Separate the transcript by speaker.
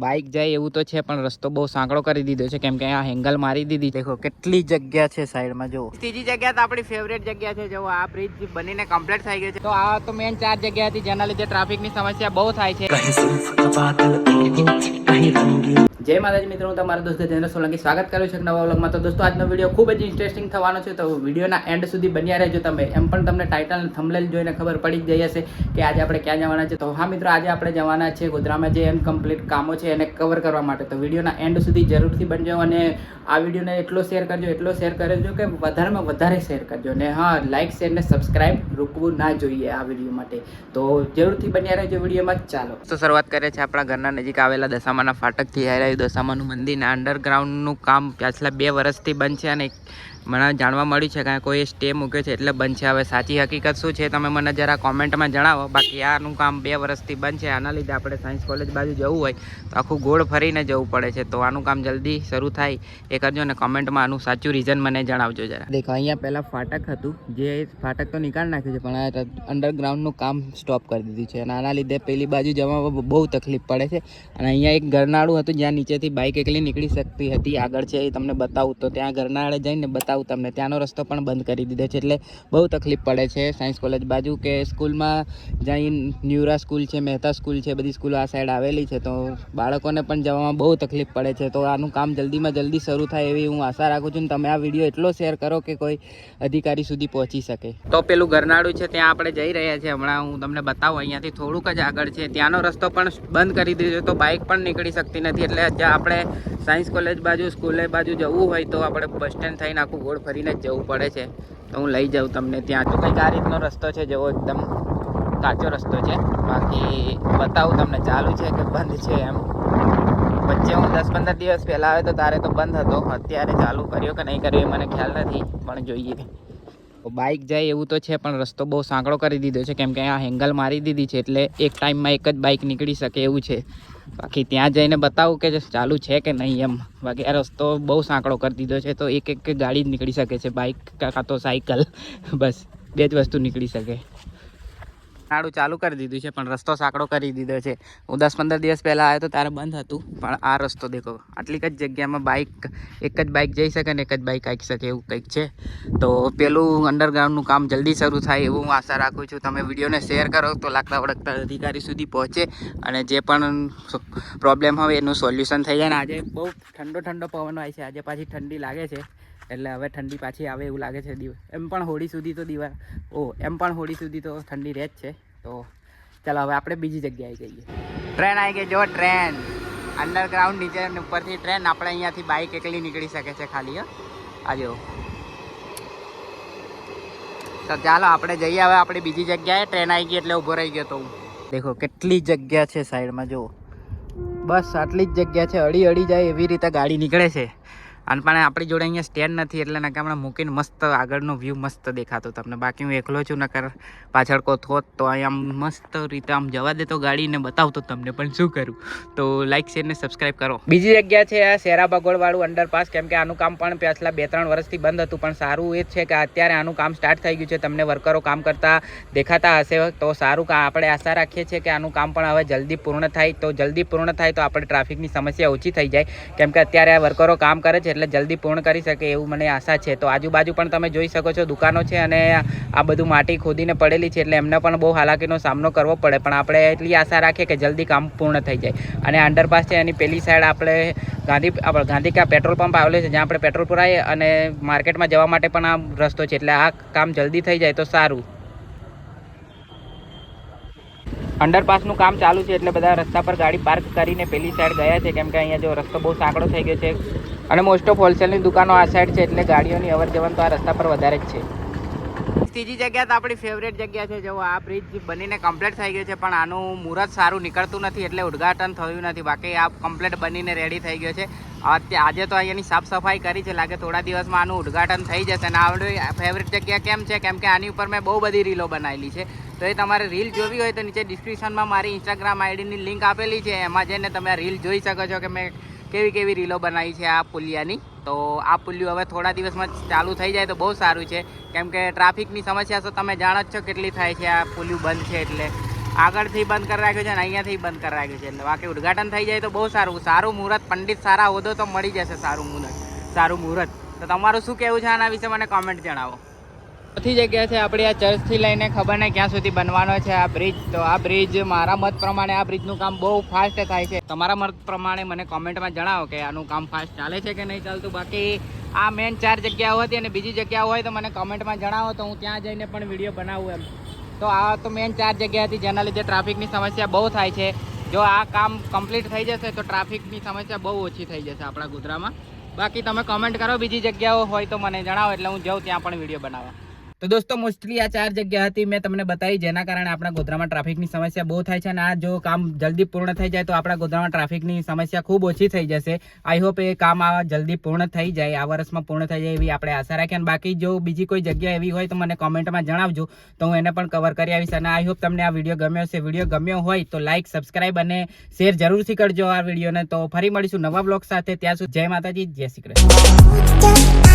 Speaker 1: Bike જાય એવું તો છે પણ રસ્તો બહુ સાંકડો કરી દીધો છે કેમ કે આ હેંગલ મારી દીધી. દેખો કેટલી જગ્યા છે સાઈડમાં. જો ત્રીજી જગ્યા તો આપણી ફેવરેટ જગ્યા છે. જો આ બ્રિજ બનીને કમ્પ્લીટ થઈ ગયો છે. તો આ તો મેન 4 જગ્યા હતી જેના લીધે ટ્રાફિકની સમસ્યા બહુ થાય છે. જય માતાજી મિત્રો, હું તમારા દોસ્ત જયેન્દ્ર સોલંકી સ્વાગત કરું છું નવા વ્લોગમાં. તો દોસ્તો આજનો વિડીયો ખૂબ જ ઇન્ટરેસ્ટિંગ થવાનો છે, તો વિડીયોના એન્ડ સુધી બન્યા રહેજો તમે. એમ પણ તમને ટાઇટલ અને થંબનેલ જોઈને ખબર પડી જ ગઈ હશે કે આજે આપણે ક્યાં જવાના છે. તો હા મિત્રો, આજે આપણે જવાના છે ગોધરામાં જે ઇનકમ્પ્લીટ કામો છે એને કવર કરવા માટે. તો વિડીયોના એન્ડ સુધી જરૂરથી બનજો અને આ વિડીયોને એટલો શેર કરજો કે વધારેમાં વધારે શેર કરજો. ને હા, લાઇક શેર ને સબસ્ક્રાઇબ રૂકવું ના જોઈએ આ વિડીયો માટે. તો જરૂરથી બન્યા રહેજો વિડીયોમાં. ચાલો તો શરૂઆત કરીએ છીએ આપણા ઘરના નજીક આવેલા દશામાના ફાટકથી. દશામાનું મંદિરના અંડરગ્રાઉન્ડનું કામ પાછલા 2 વર્ષથી બંધ છે અને મને જાણવા મળ્યું છે કે કોઈ સ્ટે મૂક્યો છે એટલે બંધ છે. હવે સાચી હકીકત શું છે તમે મને જરા કોમેન્ટમાં જણાવો. બાકી આનું કામ 2 વર્ષથી બંધ છે. આના લીધે આપણે સાયન્સ કોલેજ બાજુ જવું હોય તો આખું ગોળ ફરીને જવું પડે છે. તો આનું કામ જલ્દી શરૂ થાય એ કરજો અને કોમેન્ટમાં આનું સાચું રીઝન મને જણાવજો જરા. દેખો અહીંયા પહેલાં ફાટક હતું, જે ફાટક તો નીકાળી નાખ્યું છે પણ આ અંડરગ્રાઉન્ડનું કામ સ્ટોપ કરી દીધું છે અને આના લીધે પેલી બાજુ જવામાં બહુ તકલીફ પડે છે. અને અહીંયા એક ગરનાળું હતું જ્યાં નીચેથી બાઇક એકલી નીકળી શકતી હતી. આગળ છે એ તમને બતાવું તો ત્યાં ગરનાળે જઈને બતાવું તમને. ત્યાંનો રસ્તો પણ બંધ કરી દીધો છે એટલે બહુ તકલીફ પડે છે સાયન્સ કોલેજ બાજુ. કે સ્કૂલમાં જઈને ન્યુરા સ્કૂલ છે, મહેતા સ્કૂલ છે, બધી સ્કૂલો આ સાઈડ આવેલી છે તો બાળકોને પણ જવામાં બહુ તકલીફ પડે છે. તો આનું કામ જલ્દીમાં જલ્દી શરૂ થાય એવી હું આશા રાખું છું. તમે આ વિડીયો એટલો શેર કરો કે કોઈ અધિકારી સુધી પહોંચી શકે. તો પેલું ગરનાળું છે ત્યાં આપણે જઈ રહ્યા છીએ. હમણાં હું તમને બતાવું, અહીંયાથી થોડુંક જ આગળ છે ત્યાંનો રસ્તો પણ બંધ કરી દીધો તો બાઇક પણ નીકળી શકતી નથી. એટલે જ્યાં આપણે સાયન્સ કોલેજ બાજુ સ્કૂલે બાજુ જવું હોય તો આપણે બસ સ્ટેન્ડ થઈને આખું ગોળ ફરીને જ જવું પડે છે. તો હું લઈ જાઉં તમને ત્યાં. તો કંઈક આ રીતનો રસ્તો છે, જેવો એકદમ કાચો રસ્તો છે. બાકી બતાવું તમને ચાલુ છે કે બંધ છે એમ. વચ્ચે હું 10-15 દિવસ પહેલાં આવ્યો તો તારે તો બંધ હતો. અત્યારે ચાલુ કર્યો કે નહીં કર્યો એ મને ખ્યાલ નથી પણ જોઈએ. બાઇક જાય એવું તો છે પણ રસ્તો બહુ સાંકડો કરી દીધો છે કેમ કે આ હેંગલ મારી દીધી છે એટલે એક ટાઈમમાં એક જ બાઇક નીકળી શકે એવું છે. બાકી ત્યાં જઈને બતાવું કે ચાલુ છે કે નહીં એમ. બાકી આ રસ્તો બહુ સાંકડો કરી દીધો છે તો એક ગાડી જ નીકળી શકે છે, બાઇક કાં તો સાયકલ. બસ 2 જ વસ્તુ નીકળી શકે. નાડું ચાલુ કરી દીધું છે પણ રસ્તો સાંકડો કરી દીધો છે. હું 10-15 દિવસ પહેલાં આવ્યો તો ત્યારે બંધ હતું પણ આ રસ્તો દેખો આટલી જ જગ્યામાં એક જ બાઇક જઈ શકે ને એક જ બાઇક આવી શકે એવું કંઈક છે. તો પેલું અંડરગ્રાઉન્ડનું કામ જલ્દી શરૂ થાય એવું હું આશા રાખું છું. તમે વિડીયોને શેર કરો તો લાગતા વળગતા અધિકારી સુધી પહોંચે અને જે પણ પ્રોબ્લેમ હોય એનું સોલ્યુશન થઈ જાય. ને આજે બહુ ઠંડો પવન હોય છે. આજે પાછી ઠંડી લાગે છે એટલે હવે ઠંડી પાછી આવે એવું લાગે છે. એમ પણ હોળી સુધી તો ઠંડી રહે જ છે. તો ચાલો હવે આપણે બીજી જગ્યાએ જઈએ. ટ્રેન આવી ગઈ. જો ટ્રેન અંડરગ્રાઉન્ડ નીચે ઉપરથી ટ્રેન. આપણે અહીંયાથી બાઇક એકલી નીકળી શકે છે ખાલી. આજો તો ચાલો આપણે જઈએ હવે આપણી બીજી જગ્યાએ. ટ્રેન આવી ગઈ એટલે ઊભો રહી ગયો તો હું. દેખો કેટલી જગ્યા છે સાઈડમાં. જો બસ આટલી જ જગ્યા છે. અડી જાય એવી રીતે ગાડી નીકળે છે. અને પણ આપણી જોડે અહીંયા સ્ટેન્ડ નથી એટલે નકા હમણાં મૂકીને મસ્ત આગળનો વ્યૂ મસ્ત દેખાતો તમને. બાકી હું એકલો છું, નકર પાછળ કો થોત તો અહીંયા મસ્ત રીતે આમ જવા દે તો ગાડીને બતાવતો તમને. પણ શું કરું, તો લાઇક શેર ને સબસ્ક્રાઈબ કરો. બીજી જગ્યા છે આ શેરા બગોળવાળું અંડરપાસ. કેમ કે આનું કામ પણ પાછલા 2-3 વર્ષથી બંધ હતું પણ સારું એ જ છે કે અત્યારે આનું કામ સ્ટાર્ટ થઈ ગયું છે. તમને વર્કરો કામ કરતા દેખાતા હશે તો સારું. આપણે આશા રાખીએ છીએ કે આનું કામ પણ હવે જલ્દી પૂર્ણ થાય. તો જલ્દી પૂર્ણ થાય તો આપણે ટ્રાફિકની સમસ્યા ઓછી થઈ જાય. કેમ કે અત્યારે આ વર્કરો કામ કરે છે એટલે જલ્દી પૂર્ણ કરી શકે એવું મને આશા છે. તો આજુબાજુ પણ તમે જોઈ શકો છો દુકાનો છે અને આ બધું માટી ખોદીને પડેલી છે એટલે એમને પણ બહુ હાલાકીનો સામનો કરવો પડે. પણ આપણે એટલી આશા રાખીએ કે જલ્દી કામ પૂર્ણ થઈ જાય. અને અંડરપાસ છે એની પેલી સાઈડ આપણે ગાંધીકા પેટ્રોલ પંપ આવેલો છે જ્યાં આપણે પેટ્રોલ પુરાવીએ અને માર્કેટમાં જવા માટે પણ આ રસ્તો છે. એટલે આ કામ જલ્દી થઈ જાય તો સારું. અંડરપાસનું કામ ચાલુ છે એટલે બધા રસ્તા પર ગાડી પાર્ક કરીને પેલી સાઈડ ગયા છે. કેમ કે અહીંયા જો રસ્તો બહુ સાંકડો થઈ ગયો છે અને મોસ્ટ ઓફ હોલસેલની દુકાનો આ સાઈડ છે એટલે ગાડીઓની અવર જવર તો આ રસ્તા પર વધારે જ છે. ત્રીજી જગ્યા તો આપણી ફેવરેટ જગ્યા છે. જો આ બ્રિજ બનીને કમ્પ્લીટ થઈ ગયો છે પણ આનું મુહૂર્ત સારું નીકળતું નથી એટલે ઉદ્ઘાટન થયું નથી. બાકી આ કમ્પ્લીટ બનીને રેડી થઈ ગયો છે. આજે તો અહીંયાની સાફ સફાઈ કરી છે. લાગે થોડા દિવસમાં આનું ઉદ્ઘાટન થઈ જશે. અને આપણી ફેવરેટ જગ્યા કેમ છે કેમ કે આની ઉપર મેં બહુ બધી રીલો બનાવેલી છે. તો એ તમારે રીલ જોવી હોય તો નીચે ડિસ્ક્રિપ્શનમાં મારી ઇન્સ્ટાગ્રામ આઈડીની લિંક આપેલી છે. એમાં જઈને તમે આ રીલ જોઈ શકો છો કે મેં કેવી રીલો બનાવી છે આ પુલિયાની. તો આ પુલિયું હવે થોડા દિવસમાં ચાલુ થઈ જાય તો બહુ સારું છે. કેમ કે ટ્રાફિકની સમસ્યા તો તમે જાણો જ છો કેટલી થાય છે આ પુલિયું બંધ છે એટલે. આગળથી બંધ કરી રાખ્યું છે ને અહીંયાથી બંધ કરી રાખ્યું છે એટલે બાકી ઉદ્ઘાટન થઈ જાય તો બહુ સારું મુહૂર્ત, પંડિત સારા હોદો તો મળી જશે, સારું મુહૂર્ત. તો તમારું શું કહેવું છે આના વિશે મને કોમેન્ટ જણાવો. ચોથી જગ્યા છે આપણી આ ચર્ચથી લઈને ખબર નહીં ક્યાં સુધી બનવાનો છે આ બ્રિજ. તો આ બ્રિજ મારા મત પ્રમાણે આ બ્રિજનું કામ બહુ ફાસ્ટ થાય છે. તમારા મત પ્રમાણે મને કોમેન્ટમાં જણાવો કે આનું કામ ફાસ્ટ ચાલે છે કે નહીં ચાલતું. બાકી આ મેન 4 જગ્યાઓ હતી અને બીજી જગ્યાઓ હોય તો મને કોમેન્ટમાં જણાવો તો હું ત્યાં જઈને પણ વિડીયો બનાવું એમ. તો આ તો મેન 4 જગ્યા હતી જેના લીધે ટ્રાફિકની સમસ્યા બહુ થાય છે. જો આ કામ કમ્પ્લીટ થઈ જશે તો ટ્રાફિકની સમસ્યા બહુ ઓછી થઈ જશે આપણા ગોધરામાં. બાકી તમે કોમેન્ટ કરો બીજી જગ્યાઓ હોય તો મને જણાવો એટલે હું જાઉં ત્યાં પણ વિડીયો બનાવવા. તો દોસ્તો મોસ્ટલી આ 4 જગ્યા હતી મેં તમને બતાવી જેના કારણે આપણા ગોધરામાં ટ્રાફિકની સમસ્યા બહુ થાય છે અને આ જો કામ જલ્દી પૂર્ણ થઈ જાય તો આપણા ગોધરામાં ટ્રાફિકની સમસ્યા ખૂબ ઓછી થઈ જશે. આઈ હોપ એ કામ આ જલ્દી પૂર્ણ થઈ જાય, આ વર્ષમાં પૂર્ણ થઈ જાય એવી આપણે આશા રાખીએ. અને બાકી જો બીજી કોઈ જગ્યા એવી હોય તો મને કોમેન્ટમાં જણાવજો તો હું એને પણ કવર કરી આવીશ. અને આઈ હોપ તમને આ વિડીયો ગમ્યો હશે. વિડીયો ગમ્યો હોય તો લાઇક, સબસ્ક્રાઇબ અને શેર જરૂરથી કરજો આ વિડીયોને. તો ફરી મળીશું નવા બ્લોગ સાથે. ત્યાં સુધી જય માતાજી, જય શ્રી કૃષ્ણ.